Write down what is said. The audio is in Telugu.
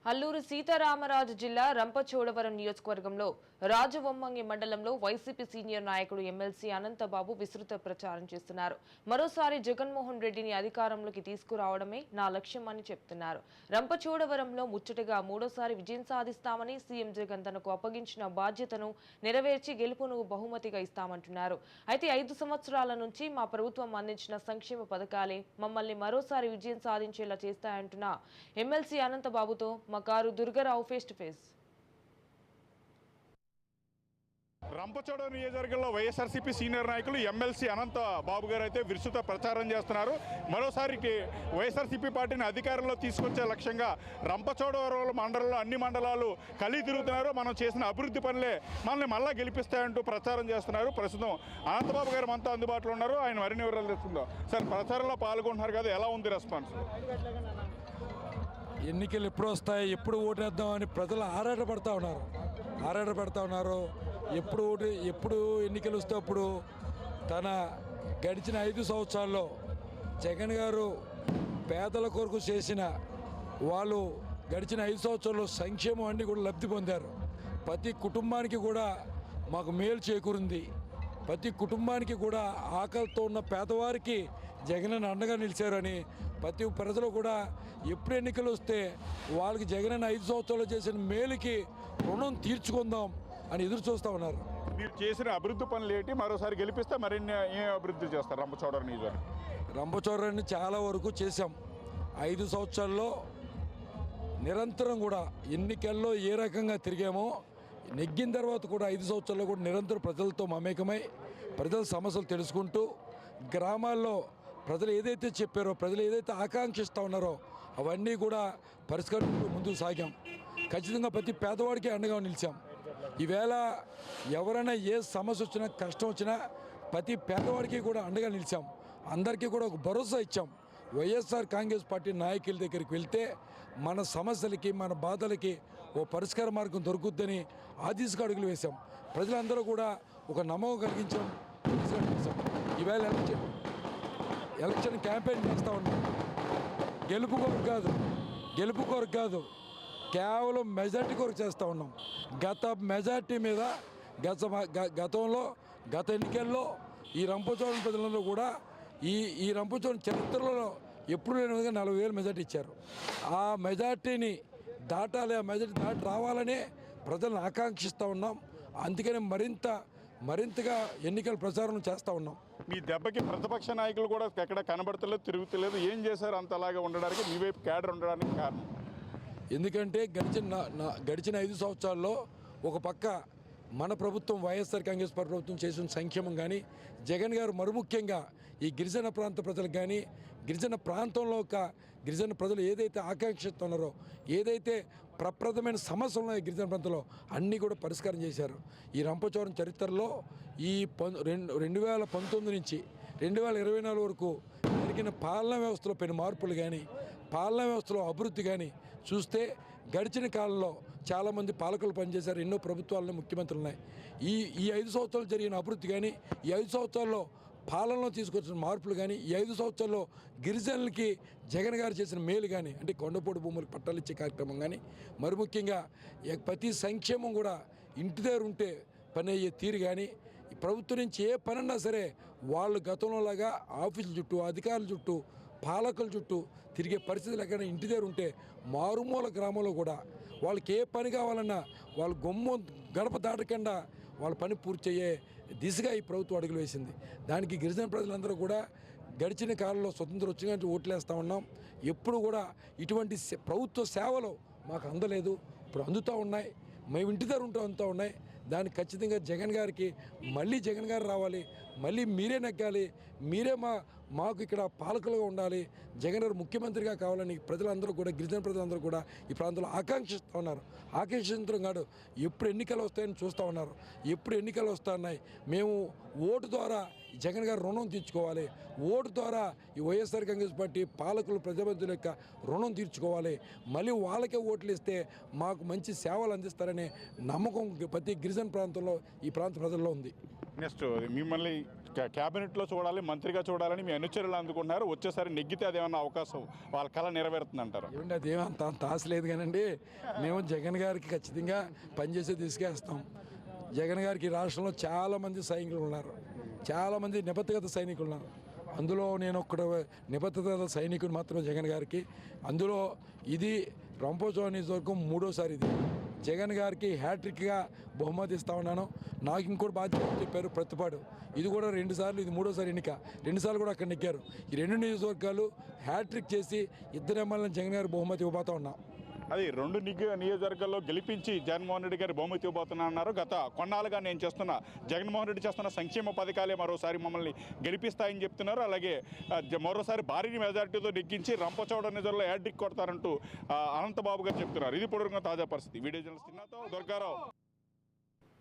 అల్లూరు సీతారామరాజు జిల్లా రంపచోడవరం నియోజకవర్గంలో రాజవొమ్మంగి మండలంలో వైసీపీ సీనియర్ నాయకుడు ఎమ్మెల్సీ అనంతబాబు విస్తృత ప్రచారం చేస్తున్నారు. మరోసారి జగన్మోహన్ రెడ్డిని అధికారంలోకి తీసుకురావడమే నా లక్ష్యమని చెప్తున్నారు. రంపచోడవరంలో ముచ్చటగా మూడోసారి విజయం సాధిస్తామని సీఎం జగన్ తనకు అప్పగించిన బాధ్యతను నెరవేర్చి గెలుపును బహుమతిగా ఇస్తామంటున్నారు. అయితే 5 సంవత్సరాల నుంచి మా ప్రభుత్వం అందించిన సంక్షేమ పథకాలే మమ్మల్ని మరోసారి విజయం సాధించేలా చేస్తాయంటున్న ఎమ్మెల్సీ అనంతబాబుతో Makaru Durgarao face to face. రంపచోడవరం నియోజకవర్గంలో వైఎస్ఆర్సీపీ సీనియర్ నాయకులు ఎమ్మెల్సీ అనంత బాబు గారు అయితే విస్తృత ప్రచారం చేస్తున్నారు. మరోసారి వైఎస్ఆర్సీపీ పార్టీని అధికారంలో తీసుకొచ్చే లక్ష్యంగా రంపచోడవరం మండలంలో అన్ని మండలాలు కలిగి తిరుగుతున్నారు. మనం చేసిన అభివృద్ధి పనులే మనల్ని మళ్ళా గెలిపిస్తాయంటూ ప్రచారం చేస్తున్నారు. ప్రస్తుతం అనంతబాబు గారు మనతో అందుబాటులో ఉన్నారు. ఆయన మరిన్ని వివరాలు తెస్తుందో. సార్, ప్రచారంలో పాల్గొంటున్నారు కదా, ఎలా ఉంది రెస్పాన్స్? ఎన్నికలు ఎప్పుడు వస్తాయి, ఎప్పుడు ఓటేద్దామని ప్రజలు ఆరాటపడతా ఉన్నారు. ఎప్పుడు ఎన్నికలు వస్తే అప్పుడు తన గడిచిన 5 సంవత్సరాల్లో జగన్ గారు పేదల కొరకు చేసిన వాళ్ళు గడిచిన 5 సంవత్సరాల్లో సంక్షేమం అన్నీ కూడా లబ్ధి పొందారు. ప్రతి కుటుంబానికి కూడా మాకు మేలు చేకూరింది. ప్రతి కుటుంబానికి కూడా ఆకలితో ఉన్న పేదవారికి జగన్ అండగా నిలిచారని ప్రతి ప్రజలు కూడా ఎప్పుడు ఎన్నికలు వస్తే వాళ్ళకి జగన్ 5 సంవత్సరాలు చేసిన మేలుకి రుణం తీర్చుకుందాం అని ఎదురు చూస్తూ ఉన్నారు. మీరు చేసిన అభివృద్ధి పనులు ఏంటి? మరోసారి గెలిపిస్తే మరిన్ని ఏం అభివృద్ధి చేస్తారు రంపచోడవరం నియోజకవర్గం? రంపచోడవరాన్ని చాలా వరకు చేశాం. 5 సంవత్సరాల్లో నిరంతరం కూడా ఎన్నికల్లో ఏ రకంగా తిరిగామో నెగ్గిన తర్వాత కూడా 5 సంవత్సరాల్లో కూడా నిరంతరం ప్రజలతో మమేకమై ప్రజల సమస్యలు తెలుసుకుంటూ గ్రామాల్లో ప్రజలు ఏదైతే చెప్పారో, ప్రజలు ఏదైతే ఆకాంక్షిస్తూ ఉన్నారో అవన్నీ కూడా పరిష్కరించుకుంటూ ముందుకు సాగాం. ఖచ్చితంగా ప్రతి పేదవాడికి అండగా నిలిచాం. ఈవేళ ఎవరైనా ఏ సమస్య వచ్చినా, కష్టం వచ్చినా ప్రతి పేదవాడికి కూడా అండగా నిలిచాం. అందరికీ కూడా ఒక భరోసా ఇచ్చాం. వైఎస్ఆర్ కాంగ్రెస్ పార్టీ నాయకుల దగ్గరికి వెళ్తే మన సమస్యలకి, మన బాధలకి ఓ పరిష్కార మార్గం దొరుకుద్దని ఆ దిశగా అడుగులు వేశాం. ప్రజలందరూ కూడా ఒక నమ్మకం కలిగించాం. ఈవేళ ఎలక్షన్ క్యాంపెయిన్ చేస్తూ ఉన్నాం. గెలుపు కొరకు కాదు, కేవలం మెజార్టీ కొరకు చేస్తూ ఉన్నాం. మెజార్టీ మీద గతంలో గత ఎన్నికల్లో ఈ రంపచోడవరం ప్రజలందరూ కూడా ఈ రంపచోడవరం చరిత్రలో ఎప్పుడు లేని విధంగా 40,000 మెజార్టీ ఇచ్చారు. ఆ మెజార్టీని దాటాలి, ఆ మెజార్టీ దాటి రావాలనే ప్రజలను ఆకాంక్షిస్తూ ఉన్నాం. అందుకని మరింతగా ఎన్నికల ప్రచారం చేస్తూ ఉన్నాం. మీ దెబ్బకి ప్రతిపక్ష నాయకులు కూడా ఎక్కడ కనబడతలేదు, తిరుగుతలేదు. ఏం చేశారు అంతలాగా ఉండడానికి, మీ వైపు క్యాడర్ ఉండడానికి కారణం? ఎందుకంటే గడిచిన 5 సంవత్సరాల్లో ఒక పక్క మన ప్రభుత్వం వైఎస్ఆర్ కాంగ్రెస్ పార్టీ ప్రభుత్వం చేసిన సంక్షేమం కానీ, జగన్ గారు మరుముఖ్యంగా ఈ గిరిజన ప్రాంత ప్రజలకు కానీ, గిరిజన ప్రాంతంలో గిరిజన ప్రజలు ఏదైతే ఆకాంక్షిస్తున్నారో, ఏదైతే ప్రప్రదమైన సమస్యలు ఉన్నాయో గిరిజన ప్రాంతంలో అన్నీ కూడా పరిష్కారం చేశారు. ఈ రంపచోడవరం చరిత్రలో ఈ 2019 నుంచి 2024 వరకు జరిగిన పాలనా వ్యవస్థలో పెను మార్పులు కానీ, పాలనా వ్యవస్థలో అభివృద్ధి కానీ చూస్తే గడిచిన కాలంలో చాలామంది పాలకులు పనిచేశారు. ఎన్నో ప్రభుత్వాలను ముఖ్యమంత్రులు ఉన్నాయి. ఈ 5 సంవత్సరాలు జరిగిన అభివృద్ధి కానీ, ఈ 5 సంవత్సరాల్లో పాలనలో తీసుకొచ్చిన మార్పులు కానీ, ఈ 5 సంవత్సరాల్లో గిరిజనులకి జగన్ గారు చేసిన మేలు కానీ, అంటే కొండపోటు భూములకు పట్టాలు ఇచ్చే కార్యక్రమం కానీ, మరి ముఖ్యంగా ప్రతి సంక్షేమం కూడా ఇంటి దగ్గర ఉంటే పని అయ్యే తీరు కానీ, ప్రభుత్వం నుంచి ఏ పనన్నా సరే వాళ్ళు గతంలోలాగా ఆఫీసుల చుట్టూ, అధికారుల చుట్టూ, పాలకుల చుట్టూ తిరిగే పరిస్థితులు ఎక్కడ ఇంటి దగ్గర ఉంటే మారుమూల గ్రామంలో కూడా వాళ్ళకి ఏ పని కావాలన్నా వాళ్ళు గడప దాటకుండా వాళ్ళ పని పూర్తి అయ్యే దిశగా ఈ ప్రభుత్వం అడుగులు వేసింది. దానికి గిరిజన ప్రజలందరూ కూడా గడిచిన కాలంలో స్వతంత్రం వచ్చిన ఓట్లేస్తూ ఉన్నాం. ఎప్పుడు కూడా ఇటువంటి ప్రభుత్వ సేవలు మాకు అందలేదు, ఇప్పుడు అందుతూ ఉన్నాయి. మేము ఇంటి దగ్గర అందుతూ ఉన్నాయి. దానికి ఖచ్చితంగా జగన్ గారికి మళ్ళీ జగన్ గారు రావాలి, మళ్ళీ మీరే నెగ్గాలి, మీరే మాకు ఇక్కడ పాలకులుగా ఉండాలి, జగన్ గారు ముఖ్యమంత్రిగా కావాలని ప్రజలందరూ కూడా, గిరిజన ప్రజలందరూ కూడా ఈ ప్రాంతంలో ఆకాంక్షిస్తూ ఉన్నారు. ఆకాంక్షించడం కాదు, ఎప్పుడు ఎన్నికలు వస్తాయని చూస్తూ ఉన్నారు. ఎప్పుడు ఎన్నికలు వస్తున్నాయి, మేము ఓటు ద్వారా జగన్ గారు రుణం తీర్చుకోవాలి, ఓటు ద్వారా ఈ వైఎస్ఆర్ కాంగ్రెస్ పార్టీ పాలకులు, ప్రజాప్రతినిధుల యొక్క రుణం తీర్చుకోవాలి, మళ్ళీ వాళ్ళకే ఓట్లు ఇస్తే మాకు మంచి సేవలు అందిస్తారనే నమ్మకం ప్రతి గిరిజన ప్రాంతంలో, ఈ ప్రాంత ప్రజల్లో ఉంది. నెక్స్ట్ మిమ్మల్ని క్యాబినెట్లో చూడాలి, మంత్రిగా చూడాలని మీ అనుచరులు అందుకుంటున్నారు. వచ్చేసారి నెగ్గితే అదేమన్నా అవకాశం వాళ్ళ కళ నెరవేరుతుంది అంటారు? ఏమండి అదేమో అంత ఆశ లేదు కానండి. మేము జగన్ గారికి ఖచ్చితంగా పనిచేసే తీసుకేస్తాం. జగన్ గారికి రాష్ట్రంలో చాలామంది సైనికులు ఉన్నారు, చాలామంది నిబద్ధత సైనికులు ఉన్నారు. అందులో నేను ఒక్కడ నిబద్ధత సైనికుడు మాత్రం జగన్ గారికి. అందులో ఇది రంపోచోడవరం నియోజకవర్గం మూడోసారి ఇది జగన్ గారికి హ్యాట్రిక్గా బహుమతి ఇస్తా ఉన్నాను. నాకు ఇంకోటి బాధ్యత చెప్పారు ప్రతిపాడు, ఇది కూడా 2 సార్లు, ఇది 3వసారి ఎన్నిక, 2 సార్లు కూడా అక్కడ నెగ్గారు. ఈ 2 నియోజకవర్గాలు హ్యాట్రిక్ చేసి 2 ఎమ్మెల్యేలను జగన్ గారికి బహుమతి ఇవ్వబోతా ఉన్నాం. అది 2 నియోజకవర్గాల్లో గెలిపించి జగన్మోహన్ రెడ్డి గారి బహుమతి ఇవ్వబోతున్నా అన్నారు. గత కొన్నాళ్ళుగా నేను చేస్తున్న జగన్మోహన్ రెడ్డి చేస్తున్న సంక్షేమ పథకాలే మరోసారి మమ్మల్ని గెలిపిస్తాయని చెప్తున్నారు. అలాగే మరోసారి భారీ మెజార్టీతో నెగ్గించి రంపచోడవరం నియోజకవర్గంలో హ్యాట్రిక్ కొడతారంటూ అనంతబాబు గారు చెప్తున్నారు. ఇది పొడుగున్న తాజా పరిస్థితి. వీడియో జర్నలిస్ట్ చిన్నాతో దుర్గారావు.